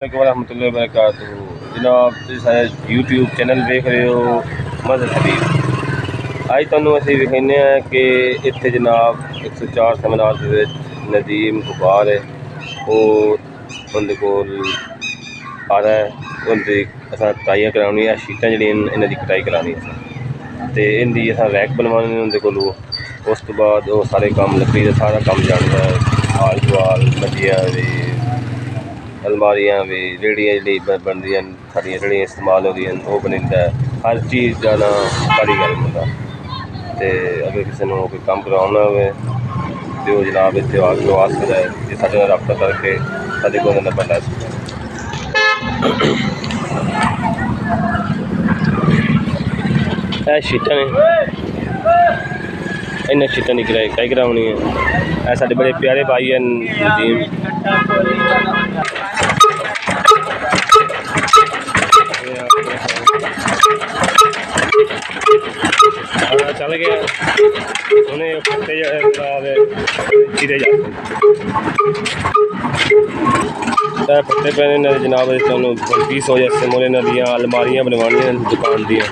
वरहमतुल्लाहि वबरकातुहू। जनाब तुसीं सारे यूट्यूब चैनल देख रहे हो मदद हबीब। अज तुहानूं असीं विखाने कि इत्थे जनाब 104 सेमिनार दे विच नदीम गुबार है वो उंदे कोल आ रहा है। उंदी असां कटाइयां करानी है, शीटां जड़ियां इन्हां दी कटाई करानी है ते इनदी असां रैक बनवाने उंदे कोलों। उस तो बाद वो सारे काम लकड़ी का सारा काम जानदा है, हाल गुआल मंजियां दी अलमारियां भी रेहड़ियां जी बनदियां साड़ियां जेहड़ियां इस्तेमाल होंदियां वो बनिंदा है। हर चीज़ का ना कारीगर होंदा ते अगर किसी ने कोई काम करवाना हो तो जनाब इत्थे आके आ सकदा है कि साढ़े नाल रब्ता करके साढ़े कोल नंबर लै सकदा है। शीटां ने इन्हें शीटां की कटाई करानी है। साढ़े बड़े प्यारे भाई हैं नदीम। चल गया उन्हें फट्टे चिरे जाते फट्टे पैने ने जनाब तुहानूं 3500 जैसे मोले नदियाँ अलमारियां बनवानियां दुकान दियाँ।